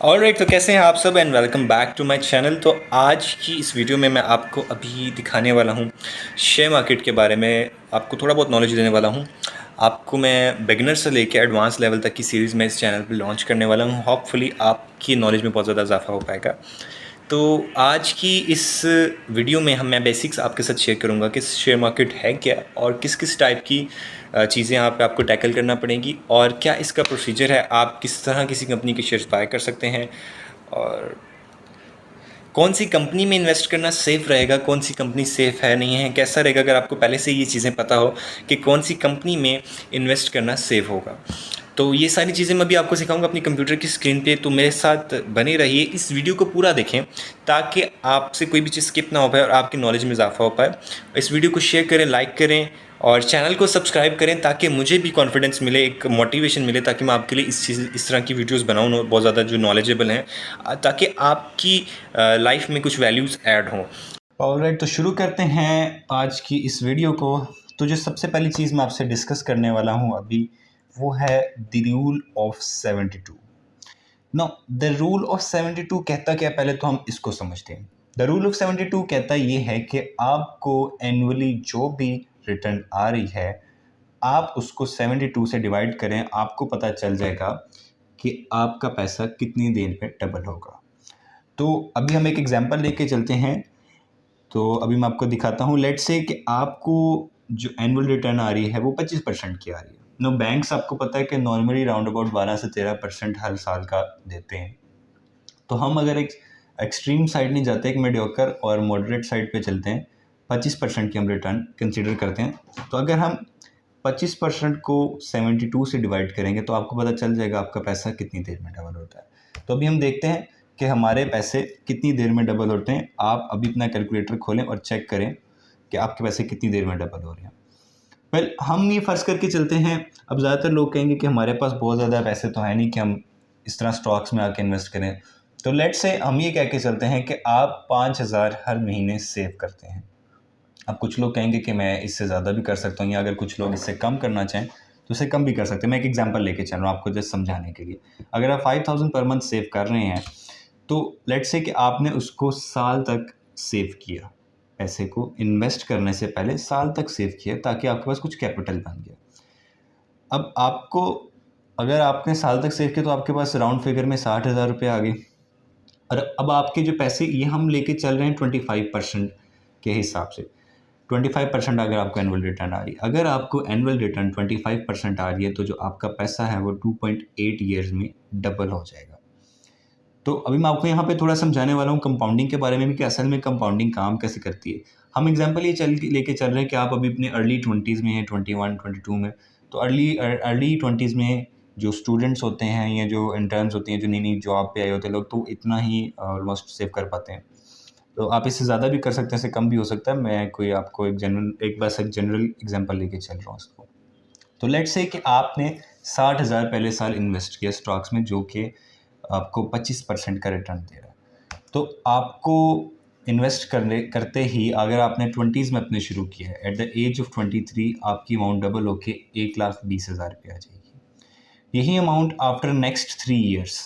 Alright, तो कैसे हैं आप सब and welcome back to my channel. तो आज की इस वीडियो में मैं आपको अभी दिखाने वाला हूँ शेयर मार्केट के बारे में। आपको थोड़ा बहुत नॉलेज देने वाला हूँ। आपको मैं बिगिनर से लेकर एडवांस लेवल तक की सीरीज़ में इस चैनल पे लॉन्च करने वाला हूँ। होपफुली आपकी नॉलेज में बहुत ज़्यादा इजाफा हो पाएगा। तो आज की इस वीडियो में मैं बेसिक्स आपके साथ शेयर करूंगा कि शेयर मार्केट है क्या और किस किस टाइप की चीज़ें यहाँ पे आपको टैकल करना पड़ेंगी और क्या इसका प्रोसीजर है, आप किस तरह किसी कंपनी के शेयर्स बाय कर सकते हैं और कौन सी कंपनी में इन्वेस्ट करना सेफ़ रहेगा, कौन सी कंपनी सेफ़ है नहीं है, कैसा रहेगा अगर आपको पहले से ये चीज़ें पता हो कि कौन सी कंपनी में इन्वेस्ट करना सेफ़ होगा। तो ये सारी चीज़ें मैं भी आपको सिखाऊंगा अपनी कंप्यूटर की स्क्रीन पे। तो मेरे साथ बने रहिए, इस वीडियो को पूरा देखें ताकि आपसे कोई भी चीज़ स्किप ना हो पाए और आपकी नॉलेज में इजाफा हो पाए। इस वीडियो को शेयर करें, लाइक करें और चैनल को सब्सक्राइब करें ताकि मुझे भी कॉन्फिडेंस मिले, एक मोटिवेशन मिले ताकि मैं आपके लिए इस तरह की वीडियोस बनाऊँ बहुत ज़्यादा जो नॉलेजेबल हैं, ताकि आपकी लाइफ में कुछ वैल्यूज़ ऐड हों। ऑलराइट, तो शुरू करते हैं आज की इस वीडियो को। तो जो सबसे पहली चीज़ मैं आपसे डिस्कस करने वाला हूँ अभी, वो है the rule of 72। No, the rule of 72 कहता क्या, पहले तो हम इसको समझते हैं। द रूल ऑफ 72 कहता ये है कि आपको एनुअली जो भी रिटर्न आ रही है, आप उसको 72 से डिवाइड करें, आपको पता चल जाएगा कि आपका पैसा कितनी देर में डबल होगा। तो अभी हम एक एग्जांपल लेके चलते हैं। तो अभी मैं आपको दिखाता हूँ। लेट्स से कि आपको जो एनुअल रिटर्न आ रही है वो 25% की आ रही है। नो, बैंक्स आपको पता है कि नॉर्मली राउंड अबाउट 12 से 13% हर साल का देते हैं। तो हम अगर एक एक्सट्रीम साइड नहीं जाते, एक मीडियोकर और मॉडरेट साइड पे चलते हैं, 25% की हम रिटर्न कंसीडर करते हैं। तो अगर हम 25% को 72 से डिवाइड करेंगे तो आपको पता चल जाएगा आपका पैसा कितनी देर में डबल होता है। तो अभी हम देखते हैं कि हमारे पैसे कितनी देर में डबल होते हैं। आप अभी अपना कैलकुलेटर खोलें और चेक करें कि आपके पैसे कितनी देर में डबल हो रहे हैं। वेल, हम ये फ़र्ज़ करके चलते हैं। अब ज़्यादातर लोग कहेंगे कि हमारे पास बहुत ज़्यादा पैसे तो है नहीं कि हम इस तरह स्टॉक्स में आके इन्वेस्ट करें। तो लेट्स से हम ये कह के चलते हैं कि आप 5,000 हर महीने सेव करते हैं। अब कुछ लोग कहेंगे कि मैं इससे ज़्यादा भी कर सकता हूँ, या अगर कुछ लोग इससे कम करना चाहें तो इसे कम भी कर सकते हैं। मैं एक एग्जांपल लेके चल रहा हूँ आपको जस्ट समझाने के लिए। अगर आप 5,000 पर मंथ सेव कर रहे हैं तो लेट्स से कि आपने उसको साल तक सेव किया, पैसे को इन्वेस्ट करने से पहले साल तक सेव किया ताकि आपके पास कुछ कैपिटल बन गया। अब आपको, अगर आपने साल तक सेव किया तो आपके पास राउंड फिगर में 60,000 रुपये आ गए। और अब आपके जो पैसे ये हम लेके चल रहे हैं 25% के हिसाब से। 25% अगर आपको एनुअल रिटर्न आ रही है, अगर आपको एनुअल रिटर्न 25% आ रही है तो जो आपका पैसा है वो 2.8 ईयर्स में डबल हो जाएगा। तो अभी मैं आपको यहाँ पे थोड़ा समझाने वाला हूँ कंपाउंडिंग के बारे में भी कि असल में कंपाउंडिंग काम कैसे करती है। हम एग्जांपल ये लेके चल रहे हैं कि आप अभी अपने अर्ली 20s में हैं, 21, 22 में। तो अर्ली 20s में जो स्टूडेंट्स होते हैं या जो इंटर्न्स होती हैं, जो नई नई जॉब पे आए होते हैं लोग, तो इतना ही ऑलमोस्ट सेव कर पाते हैं। तो आप इससे ज़्यादा भी कर सकते हैं, इससे कम भी हो सकता है। मैं कोई आपको एक बस एक जनरल एग्जांपल लेके चल रहा हूँ इसको। तो लेट्स से कि आपने 60,000 पहले साल इन्वेस्ट किया स्टॉक्स में, जो कि आपको 25% का रिटर्न दे रहा है। तो आपको इन्वेस्ट करते ही अगर आपने 20s में अपने शुरू किया है, एट द एज ऑफ 23 आपकी अमाउंट डबल होके 1,20,000 रुपये आ जाएगी। यही अमाउंट आफ्टर नेक्स्ट 3 ईयर्स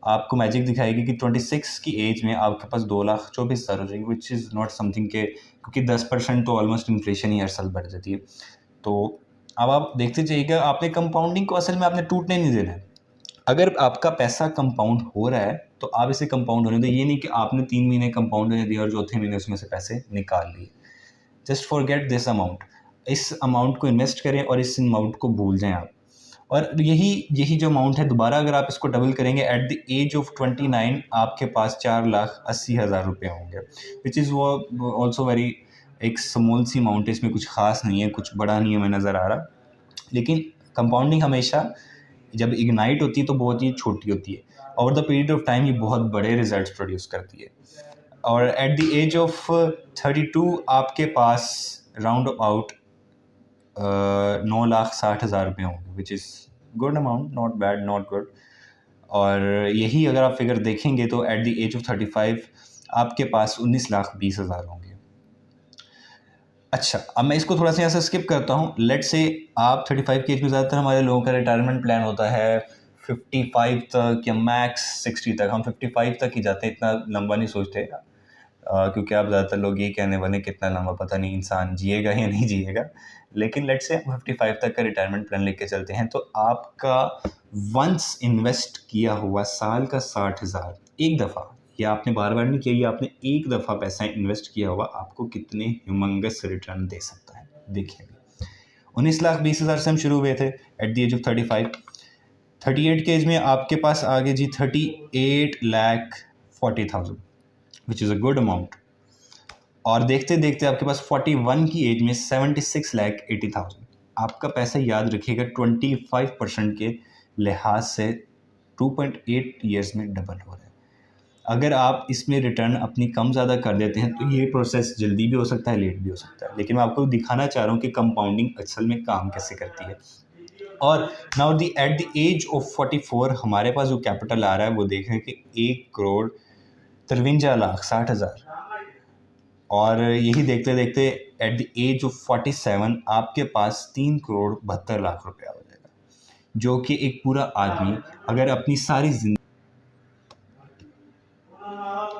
आपको मैजिक दिखाएगी कि 26 की एज में आपके पास 2,24,000 हो जाएगी, विच इज़ नॉट समथिंग के, क्योंकि 10% तो ऑलमोस्ट इन्फ्लेशन ही हर साल बढ़ जाती है। तो अब आप देखते जाइएगा, आपने कंपाउंडिंग को असल में आपने टूटने नहीं देना है। अगर आपका पैसा कंपाउंड हो रहा है तो आप इसे कंपाउंड होने दो। ये नहीं कि आपने 3 महीने कंपाउंड होने दिए और चौथे महीने उसमें से पैसे निकाल लिए। Just forget this amount. इस अमाउंट को इन्वेस्ट करें और इस अमाउंट को भूल जाएं आप। और यही जो अमाउंट है, दोबारा अगर आप इसको डबल करेंगे एट द एज ऑफ 29 आपके पास 4,80,000 रुपये होंगे, विच इज़ वो ऑल्सो वेरी एक स्मॉल सी अमाउंट है। इसमें कुछ खास नहीं है, कुछ बड़ा नहीं है हमें नज़र आ रहा। लेकिन कंपाउंडिंग हमेशा जब इग्नाइट होती है तो बहुत ही छोटी होती है। Over the period of time ये बहुत बड़े रिजल्ट्स प्रोड्यूस करती है। और एट द एज ऑफ 32 आपके पास राउंड अबाउट 9,60,000 रुपये होंगे, which is good amount, not bad, not good. और यही अगर आप फिगर देखेंगे तो एट द एज ऑफ 35 आपके पास 19,20,000 होंगे। अच्छा, अब मैं इसको थोड़ा सा यहाँ से स्किप करता हूँ। लेट्स से आप 35 की एज में, ज़्यादातर हमारे लोगों का रिटायरमेंट प्लान होता है 55 तक या मैक्स 60 तक, हम 55 तक ही जाते हैं, इतना लंबा नहीं सोचते। क्योंकि आप ज़्यादातर लोग ये कहने वाले कितना लंबा पता नहीं इंसान जिएगा या नहीं जिएगा, लेकिन लेट्स से 55 तक का रिटायरमेंट प्लान लेके चलते हैं। तो आपका वंस इन्वेस्ट किया हुआ साल का 60,000 एक दफ़ा, या आपने बार बार नहीं किया, ये आपने एक दफ़ा पैसा इन्वेस्ट किया हुआ, आपको कितने ह्यूमंगस रिटर्न दे सकता है। देखिए 19,20,000 से हम शुरू हुए थे एट द एज ऑफ 38 के एज में आपके पास आगे जी 38,40,000 which is a good amount. और देखते देखते आपके पास 41 की एज में 76,80,000। आपका पैसा याद रखिएगा 25% के लिहाज से 2.8 ईयर्स में डबल हो रहा है। अगर आप इसमें रिटर्न अपनी कम ज़्यादा कर देते हैं तो ये प्रोसेस जल्दी भी हो सकता है, लेट भी हो सकता है, लेकिन मैं आपको दिखाना चाह रहा हूँ कि कंपाउंडिंग असल में काम कैसे करती है। और now the at the age of 44 हमारे पास जो कैपिटल आ रहा है वो देख रहे हैं कि 1,53,60,000। और यही देखते देखते एट द एज ऑफ 47 आपके पास 3,72,00,000 रुपया हो जाएगा, जो कि एक पूरा आदमी अगर अपनी सारी जिंदगी,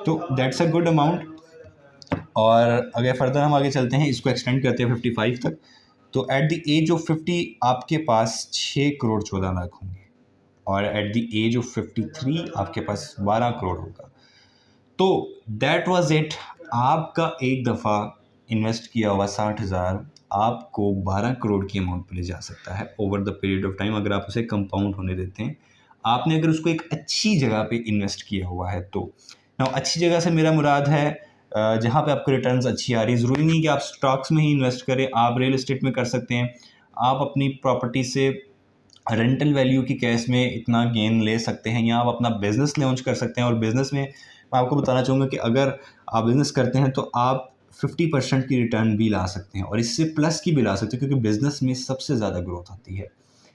तो दैट्स अ गुड अमाउंट। और अगर फर्दर हम आगे चलते हैं, इसको एक्सटेंड करते हैं 55 तक, तो एट द एज ऑफ 50 आपके पास 6,14,00,000 होंगे, और एट द एज ऑफ 53 आपके पास 12 करोड़ होगा। तो दैट वाज इट। आपका एक दफ़ा इन्वेस्ट किया हुआ 60,000 आपको 12 करोड़ की अमाउंट पे ले जा सकता है over the period of time, अगर आप उसे कंपाउंड होने देते हैं। आपने अगर उसको एक अच्छी जगह पे इन्वेस्ट किया हुआ है तो। ना अच्छी जगह से मेरा मुराद है जहाँ पे आपको रिटर्न्स अच्छी आ रही है। ज़रूरी नहीं कि आप स्टॉक्स में ही इन्वेस्ट करें, आप रियल इस्टेट में कर सकते हैं, आप अपनी प्रॉपर्टी से रेंटल वैल्यू की केस में इतना गेन ले सकते हैं, या आप अपना बिज़नेस लॉन्च कर सकते हैं। और बिज़नेस में मैं आपको बताना चाहूँगा कि अगर आप बिज़नेस करते हैं तो आप 50% की रिटर्न भी ला सकते हैं, और इससे प्लस की भी ला सकते हैं, क्योंकि बिज़नेस में सबसे ज़्यादा ग्रोथ आती है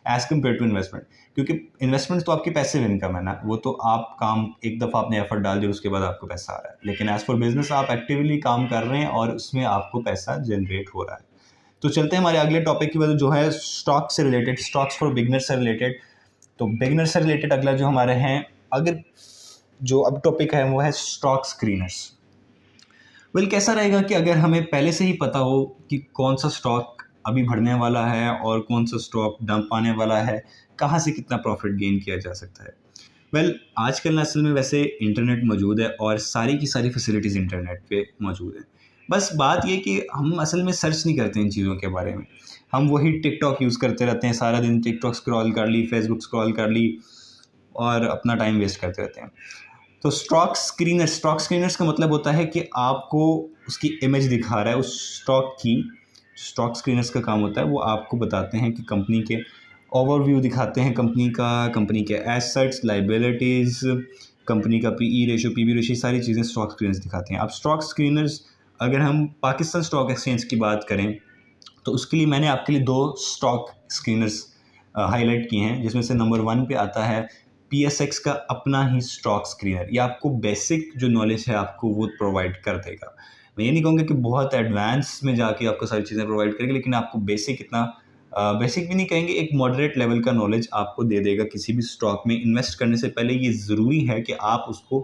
एज़ कम्पेयर टू इन्वेस्टमेंट। क्योंकि इन्वेस्टमेंट तो आपकी पैसिव इनकम है ना, वो तो आप काम एक दफ़ा आपने एफर्ट डाल दिया उसके बाद आपको पैसा आ रहा है, लेकिन एज़ फॉर बिज़नेस आप एक्टिवली काम कर रहे हैं और उसमें आपको पैसा जनरेट हो रहा है। तो चलते हैं हमारे अगले टॉपिक की वजह जो है स्टॉक से रिलेटेड, स्टॉक्स फॉर बिगनर से रिलेटेड। तो बिगनर से रिलेटेड अगला जो हमारे हैं, अगर जो अब टॉपिक है वो है स्टॉक स्क्रीनर्स। कैसा रहेगा कि अगर हमें पहले से ही पता हो कि कौन सा स्टॉक अभी बढ़ने वाला है और कौन सा स्टॉक डंप आने वाला है, कहाँ से कितना प्रॉफिट गेन किया जा सकता है। आजकल असल में वैसे इंटरनेट मौजूद है और सारी की सारी फैसिलिटीज़ इंटरनेट पे मौजूद है। बस बात ये कि हम असल में सर्च नहीं करते इन चीज़ों के बारे में, हम वही टिकटॉक यूज़ करते रहते हैं, सारा दिन टिकटॉक स्क्रॉल कर ली, फेसबुक स्क्रॉल कर ली और अपना टाइम वेस्ट करते रहते हैं। तो स्टॉक स्क्रीनर्स का मतलब होता है कि आपको उसकी इमेज दिखा रहा है उस स्टॉक की। स्टॉक स्क्रीनर्स का काम होता है वो आपको बताते हैं कि कंपनी के ओवरव्यू दिखाते हैं, कंपनी के एसेट्स, लाइबिलिटीज़, कंपनी का पीई रेशो, पीबी रेशो, सारी चीज़ें स्टॉक स्क्रीनर्स दिखाते हैं। अब स्टॉक स्क्रीनर्स अगर हम पाकिस्तान स्टॉक एक्सचेंज की बात करें तो उसके लिए मैंने आपके लिए 2 स्टॉक स्क्रीनर्स हाईलाइट किए हैं, जिसमें से नंबर 1 पे आता है PSX का अपना ही स्टॉक स्क्रीनर। ये आपको बेसिक जो नॉलेज है आपको वो प्रोवाइड कर देगा। मैं ये नहीं कहूँगा कि बहुत एडवांस में जाके आपको सारी चीज़ें प्रोवाइड करेगा, लेकिन आपको बेसिक इतना बेसिक भी नहीं कहेंगे, एक मॉडरेट लेवल का नॉलेज आपको दे देगा। किसी भी स्टॉक में इन्वेस्ट करने से पहले ये ज़रूरी है कि आप उसको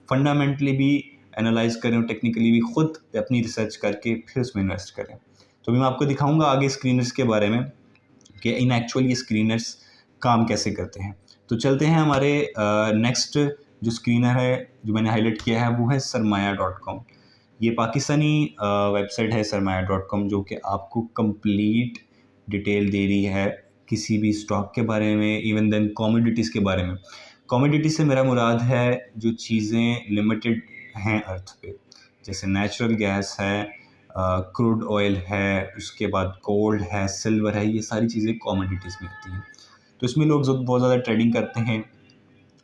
फंडामेंटली भी एनालाइज करें और टेक्निकली भी खुद अपनी रिसर्च करके फिर उसमें इन्वेस्ट करें। तो मैं आपको दिखाऊंगा आगे स्क्रीनर्स के बारे में कि इन एक्चुअल ये स्क्रीनर्स काम कैसे करते हैं। तो चलते हैं हमारे नेक्स्ट जो स्क्रीनर है जो मैंने हाईलाइट किया है वो है सरमाया.com। ये पाकिस्तानी वेबसाइट है सरमाया.com, जो कि आपको कंप्लीट डिटेल दे रही है किसी भी स्टॉक के बारे में, इवन देन कमोडिटीज़ के बारे में। कमोडिटी से मेरा मुराद है जो चीज़ें लिमिटेड हैं अर्थ पे, जैसे नेचुरल गैस है, क्रूड ऑयल है, उसके बाद गोल्ड है, सिल्वर है, ये सारी चीज़ें कमोडिटीज़ में आती हैं। तो इसमें लोग बहुत ज़्यादा ट्रेडिंग करते हैं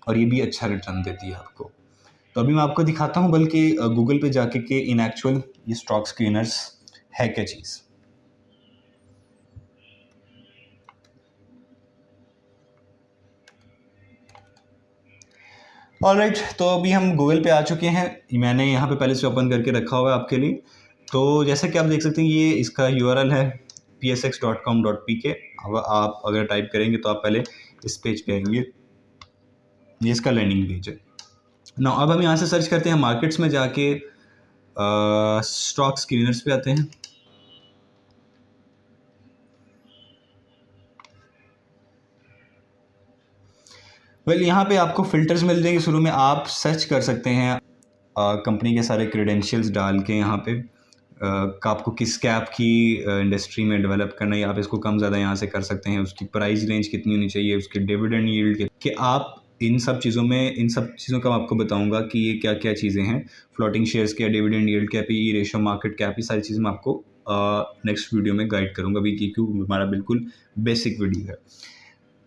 और ये भी अच्छा रिटर्न देती है आपको। तो अभी मैं आपको दिखाता हूँ बल्कि गूगल पे जाके कि इन एक्चुअल ये स्टॉक स्क्रीनर्स है क्या चीज़। ऑलराइट, तो अभी हम गूगल पे आ चुके हैं। मैंने यहाँ पे पहले से ओपन करके रखा हुआ है आपके लिए। तो जैसा कि आप देख सकते हैं ये इसका URL है psx.com.pk। अब आप अगर टाइप करेंगे तो आप पहले इस पेज पे आएंगे। ये इसका लैंडिंग पेज है ना। अब हम यहाँ से सर्च करते हैं, मार्केट्स में जाके स्टॉक स्क्रीनर्स पे आते हैं। यहाँ पे आपको फ़िल्टर्स मिल जाएंगे। शुरू में आप सर्च कर सकते हैं कंपनी के सारे क्रेडेंशियल्स डाल के यहाँ पे आपको किस कैप की इंडस्ट्री में डेवलप करना है। आप इसको कम ज़्यादा यहाँ से कर सकते हैं। उसकी प्राइस रेंज कितनी होनी चाहिए, उसके डिविडेंड यील्ड कि आप इन सब चीज़ों का मैं आपको बताऊंगा कि ये क्या क्या चीज़ें हैं। फ्लोटिंग शेयर्स क्या, डिविडेंड यील्ड क्या, पीई रेशो, मार्केट कैप, ये सारी चीज़ें मैं आपको नेक्स्ट वीडियो में गाइड करूँगा अभी, क्योंकि हमारा बिल्कुल बेसिक वीडियो है।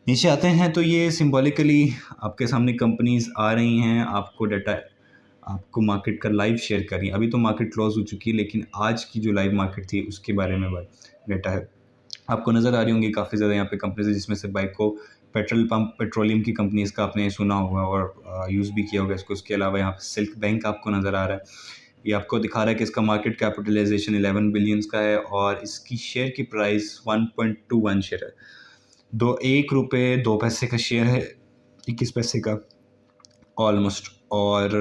नीचे आते हैं तो ये सिंबॉलिकली आपके सामने कंपनीज आ रही हैं, आपको डाटा, आपको मार्केट का लाइव शेयर कर रही है। अभी तो मार्केट क्लोज हो चुकी है, लेकिन आज की जो लाइव मार्केट थी उसके बारे में डाटा है। आपको नज़र आ रही होंगी काफ़ी ज़्यादा यहाँ पे कंपनीज है, जिसमें से बाइको पेट्रोल पंप, पेट्रोलियम की कंपनीज का आपने सुना होगा और यूज़ भी किया होगा इसको। उसके अलावा यहाँ पे सिल्क बैंक आपको नज़र आ रहा है। ये आपको दिखा रहा है कि इसका मार्केट कैपिटलाइजेशन 11 बिलियंस का है और इसकी शेयर की प्राइस 1.21 शेयर है। 1 रुपये 2 पैसे का शेयर है, 21 पैसे का ऑलमोस्ट। और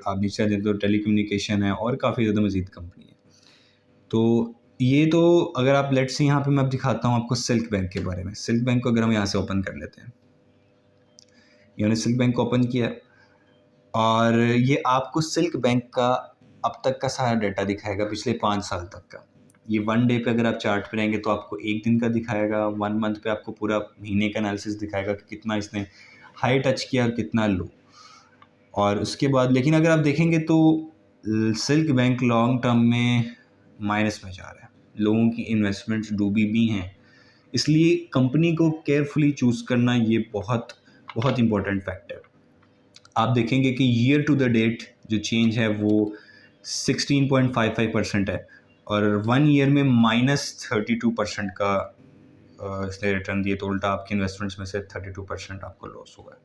आप नीचे देखें तो टेलीकम्युनिकेशन है और काफ़ी ज़्यादा मज़ीद कंपनी है। तो ये तो अगर आप लेट्स से यहाँ पे मैं अब दिखाता हूँ आपको सिल्क बैंक के बारे में। सिल्क बैंक को अगर हम यहाँ से ओपन कर लेते हैं, यानी सिल्क बैंक को ओपन किया और ये आपको सिल्क बैंक का अब तक का सारा डाटा दिखाएगा पिछले 5 साल तक का। ये 1 डे पे अगर आप चार्ट पे रहेंगे तो आपको 1 दिन का दिखाएगा, 1 मंथ पे आपको पूरा महीने का एनालिसिस दिखाएगा कि कितना इसने हाई टच किया और कितना लो। और उसके बाद लेकिन अगर आप देखेंगे तो सिल्क बैंक लॉन्ग टर्म में माइनस में जा रहा है, लोगों की इन्वेस्टमेंट्स डूबी भी हैं। इसलिए कंपनी को केयरफुली चूज़ करना ये बहुत बहुत इम्पोर्टेंट फैक्टर है। आप देखेंगे कि ईयर टू द डेट जो चेंज है वो 16.55% है और 1 ईयर में -32% का इसने रिटर्न दिए, तो उल्टा आपकी इन्वेस्टमेंट्स में से 32% आपको लॉस हुआ है।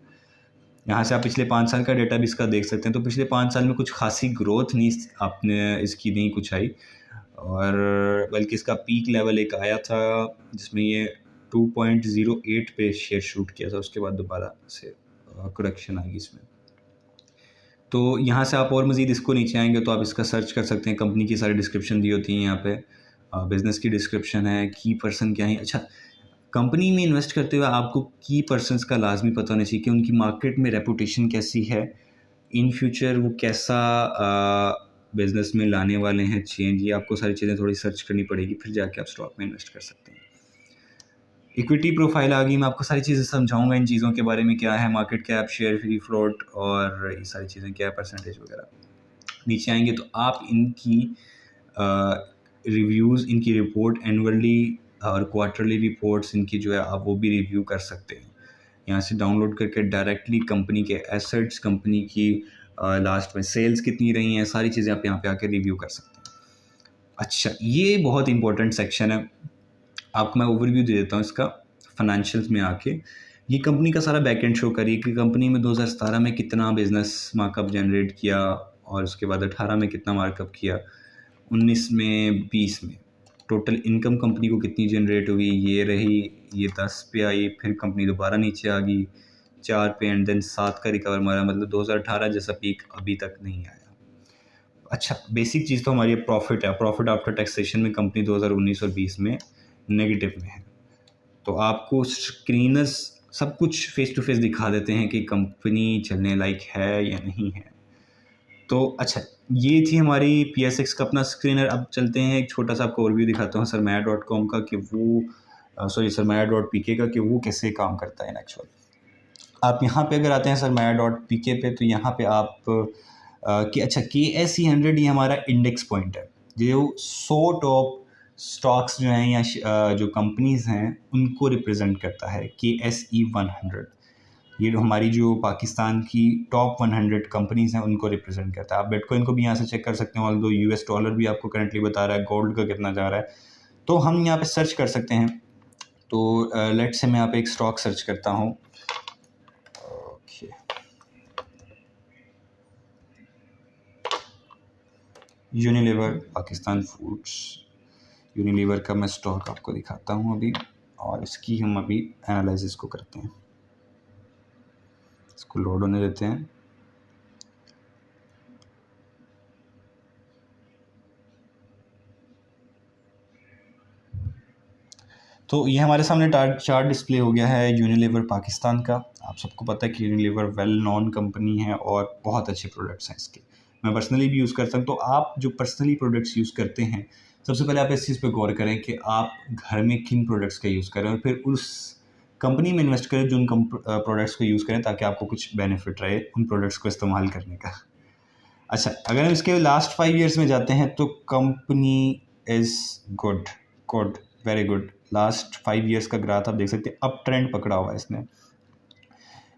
यहाँ से आप पिछले 5 साल का डेटा भी इसका देख सकते हैं। तो पिछले 5 साल में कुछ खासी ग्रोथ नहीं आपने इसकी नहीं कुछ आई, और बल्कि इसका पीक लेवल एक आया था जिसमें ये 2.08 पे शेयर शूट किया था। उसके बाद दोबारा से करेक्शन आ गई इसमें। तो यहाँ से आप और मज़ीद इसको नीचे आएंगे तो आप इसका सर्च कर सकते हैं। कंपनी की सारी डिस्क्रिप्शन दी होती हैं यहाँ पे, बिज़नेस की डिस्क्रिप्शन है, की पर्सन क्या है। अच्छा, कंपनी में इन्वेस्ट करते हुए आपको की पर्सन्स का लाजमी पता होना चाहिए कि उनकी मार्केट में रेपुटेशन कैसी है, इन फ्यूचर वो कैसा बिज़नेस में लाने वाले हैं चेंज। ये आपको सारी चीज़ें थोड़ी सर्च करनी पड़ेगी, फिर जाके आप स्टॉक में इन्वेस्ट कर सकते हैं। इक्विटी प्रोफाइल आ गई, मैं आपको सारी चीज़ें समझाऊंगा इन चीज़ों के बारे में, क्या है market cap, share free float और ये सारी चीज़ें क्या है, परसेंटेज वगैरह। नीचे आएंगे तो आप इनकी रिव्यूज़, इनकी रिपोर्ट एनुअली और क्वार्टरली रिपोर्ट्स इनकी जो है आप वो भी रिव्यू कर सकते हैं। यहाँ से डाउनलोड करके डायरेक्टली कंपनी के एसेट्स, कंपनी की लास्ट में सेल्स कितनी रही हैं, सारी चीज़ें आप यहाँ पे आके रिव्यू कर सकते हैं। अच्छा, ये बहुत इंपॉर्टेंट सेक्शन है, आपको मैं ओवरव्यू दे देता हूँ इसका। फाइनेंशियल्स में आके ये कंपनी का सारा बैकएंड शो करिए कि कंपनी में 2017 में कितना बिजनेस मार्कअप जनरेट किया और उसके बाद 18 में कितना मार्कअप किया, 19 में, 20 में टोटल इनकम कंपनी को कितनी जनरेट हुई, ये रही, ये 10 पे आई, फिर कंपनी दोबारा नीचे आ गई 4 पे एंड देन 7 का रिकवर मारा। मतलब 2018 जैसा पीक अभी तक नहीं आया। अच्छा, बेसिक चीज़ तो हमारी प्रॉफिट है। प्रॉफिट आफ्टर टैक्सेशन में कंपनी 2019 और 20 में नेगेटिव में है। तो आपको स्क्रीनर्स सब कुछ फेस टू फेस दिखा देते हैं कि कंपनी चलने लायक है या नहीं है। तो अच्छा, ये थी हमारी PSX का अपना स्क्रीनर। अब चलते हैं, एक छोटा सा आपको ओवरव्यू दिखाता हूँ सरमाया.com का कि वो सरमाया.pk का कि वो कैसे काम करता है इन एक्चुअल। आप यहाँ पे अगर आते हैं सरमाया.pk पे तो यहाँ पे आप कि अच्छा KSE 100 ये हमारा इंडेक्स पॉइंट है, जो 100 टॉप स्टॉक्स जो हैं या जो कंपनीज़ हैं उनको रिप्रेजेंट करता है KSE 100। ये जो हमारी जो पाकिस्तान की टॉप 100 कंपनीज़ हैं उनको रिप्रेजेंट करता है। आप बिटकॉइन को भी यहाँ से चेक कर सकते हैं, ऑल्दो US डॉलर भी आपको करंटली बता रहा है, गोल्ड का कितना जा रहा है। तो हम यहाँ पे सर्च कर सकते हैं। तो लेट्स से मैं यहाँ पे एक स्टॉक सर्च करता हूँ। यूनिलीवर पाकिस्तान फूड्स, यूनिलीवर का मैं स्टॉक आपको दिखाता हूँ अभी, और इसकी हम अभी एनालिसिस को करते हैं। इसको लोड होने देते हैं। तो ये हमारे सामने चार्ट डिस्प्ले हो गया है यूनिलीवर पाकिस्तान का। आप सबको पता है कि यूनिलीवर वेल नोन कंपनी है और बहुत अच्छे प्रोडक्ट्स हैं इसके। मैं पर्सनली भी यूज़ करता हूँ। तो आप जो पर्सनली प्रोडक्ट्स यूज़ करते हैं, सबसे पहले आप इस चीज़ पे गौर करें कि आप घर में किन प्रोडक्ट्स का यूज़ करें और फिर उस कंपनी में इन्वेस्ट करें जो उन प्रोडक्ट्स को यूज़ करें, ताकि आपको कुछ बेनिफिट रहे उन प्रोडक्ट्स को इस्तेमाल करने का। अच्छा, अगर हम इसके लास्ट 5 ईयर्स में जाते हैं तो company is good, good, very good. Last 5 years का ग्राफ आप देख सकते हैं, अप ट्रेंड पकड़ा हुआ है इसने।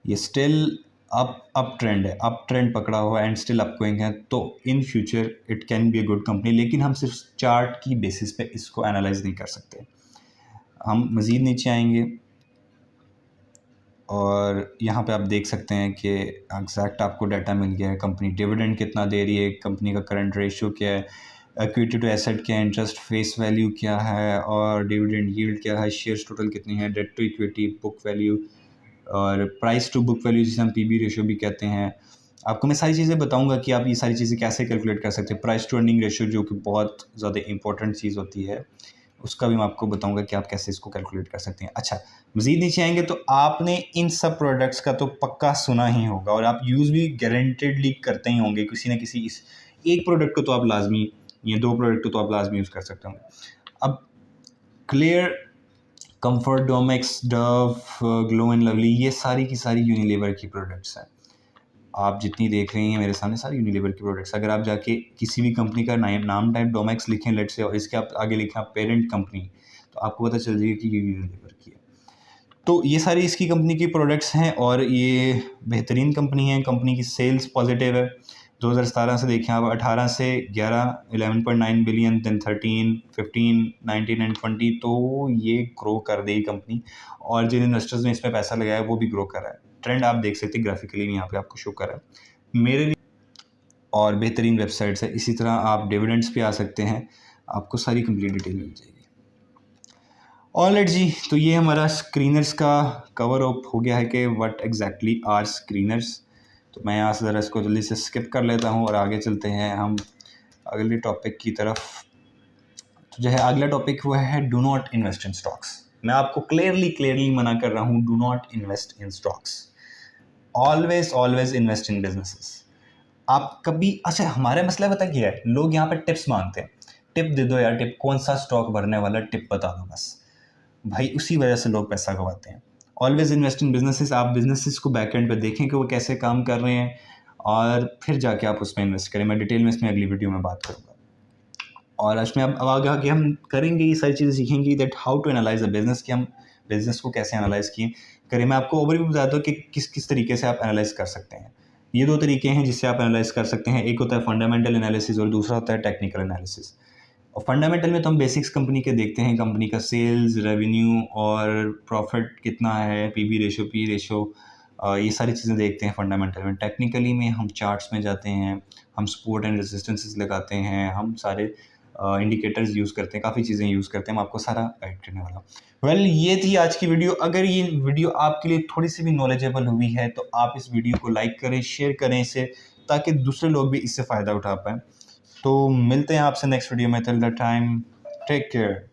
ये स्टिल अप ट्रेंड है, अप ट्रेंड पकड़ा हुआ है एंड स्टिल अप गोइंग है। तो in future it can be a good company, लेकिन हम सिर्फ चार्ट की बेसिस पे इसको एनालाइज नहीं कर सकते। हम मज़ीद नीचे आएंगे और यहाँ पे आप देख सकते हैं कि एग्जैक्ट आपको डाटा मिल गया है। कंपनी डिविडेंड कितना दे रही है, कंपनी का करंट रेशियो क्या है, इक्विटी टू एसेट क्या है, इंटरेस्ट फेस वैल्यू क्या है और डिविडेंड यील्ड क्या है, शेयर्स टोटल कितनी है, debt to equity, book value और प्राइस टू बुक वैल्यू जिसे हम पीबी रेशियो भी कहते हैं। आपको मैं सारी चीज़ें बताऊंगा कि आप ये सारी चीज़ें कैसे कैलकुलेट कर सकते हैं। प्राइस टू अर्निंग रेशियो जो कि बहुत ज़्यादा इंपॉर्टेंट चीज़ होती है, उसका भी मैं आपको बताऊंगा कि आप कैसे इसको कैलकुलेट कर सकते हैं। अच्छा, मज़ीद नीचे आएंगे तो आपने इन सब प्रोडक्ट्स का तो पक्का सुना ही होगा और आप यूज़ भी गारंटेडली करते ही होंगे किसी ना किसी इस एक प्रोडक्ट को तो आप लाजमी, ये 2 प्रोडक्ट को तो आप लाजमी यूज़ कर सकते होंगे। अब Clear, Comfort, Domex, Dove, Glow and Lovely, ये सारी की सारी यूनिलीवर की प्रोडक्ट्स हैं। आप जितनी देख रही हैं मेरे सामने सारी यूनिलीवर की प्रोडक्ट्स। अगर आप जाके किसी भी कंपनी का नाम टाइप डोमेक्स लिखें लेट से और इसके आप आगे लिखें आप पेरेंट कंपनी, तो आपको पता चल जाएगा कि ये यूनिलीवर की है। तो ये सारी इसकी कंपनी की प्रोडक्ट्स हैं और ये बेहतरीन कंपनी है। कंपनी की सेल्स पॉजिटिव है। 2017 से देखें आप, 18 से 11 11.9 बिलियन, देन 13, 15, 19 एंड 20, तो ये ग्रो कर देगी कंपनी और जिन इन्वेस्टर्स ने इसमें पैसा लगाया है वो भी ग्रो कर रहा है। ट्रेंड आप देख सकते हैं ग्राफिकली यहाँ पे आपको शो कर रहा है मेरे लिए। और बेहतरीन वेबसाइट्स है। इसी तरह आप डिविडेंड्स पे आ सकते हैं, आपको सारी कंप्लीट डिटेल मिल जाएगी। ऑलराइट जी, तो ये हमारा स्क्रीनर्स का कवर अप हो गया है कि व्हाट एग्जैक्टली आर स्क्रीनर्स। तो मैं यहाँ से ज़रा इसको जल्दी से स्किप कर लेता हूँ और आगे चलते हैं हम अगले टॉपिक की तरफ। तो जो है अगला टॉपिक वो है do not invest in stocks. मैं आपको क्लियरली मना कर रहा हूँ, do not invest in stocks. Always invest in businesses. आप कभी, अच्छा हमारा मसला पता क्या है, लोग यहाँ पर टिप्स मांगते हैं। टिप दे दो यार, टिप कौन सा स्टॉक भरने वाला, टिप बता दो बस। भाई उसी वजह से लोग पैसा गवाते हैं। Always invest in businesses. आप बिजनेसेस को बैक एंड पे देखें कि वो कैसे काम कर रहे हैं और फिर जाके आप उसमें इन्वेस्ट करें। मैं डिटेल में इसमें अगली वीडियो में बात करूँगा। और आज में अब आगे आगे हम करेंगे, ये सारी चीज़ें सीखेंगे that how to analyze a business, कि हम बिजनेस को कैसे एनालाइज किए करें। मैं आपको ओवरव्यू बताता हूँ कि किस किस तरीके से आप एनालाइज कर सकते हैं। ये 2 तरीके हैं जिससे आप एनालाइज कर सकते हैं। एक होता है फंडामेंटल एनालिसिस और दूसरा होता है टेक्निकल एनालिसिस। और फंडामेंटल में तो हम बेसिक्स कंपनी के देखते हैं, कंपनी का सेल्स, रेवेन्यू और प्रॉफिट कितना है, पीबी रेशो, पी रेशो, ये सारी चीज़ें देखते हैं फंडामेंटल में। टेक्निकली में हम चार्ट्स में जाते हैं, हम सपोर्ट एंड रेजिस्टेंसेस लगाते हैं, हम सारे इंडिकेटर्स यूज़ करते हैं, काफ़ी चीज़ें यूज़ करते हैं। मैं आपको सारा गाइड करने वाला हूँ। ये थी आज की वीडियो। अगर ये वीडियो आपके लिए थोड़ी सी भी नॉलेजेबल हुई है तो आप इस वीडियो को लाइक करें, शेयर करें इसे, ताकि दूसरे लोग भी इससे फ़ायदा उठा पाएँ। तो मिलते हैं आपसे नेक्स्ट वीडियो में। Till the time, take care.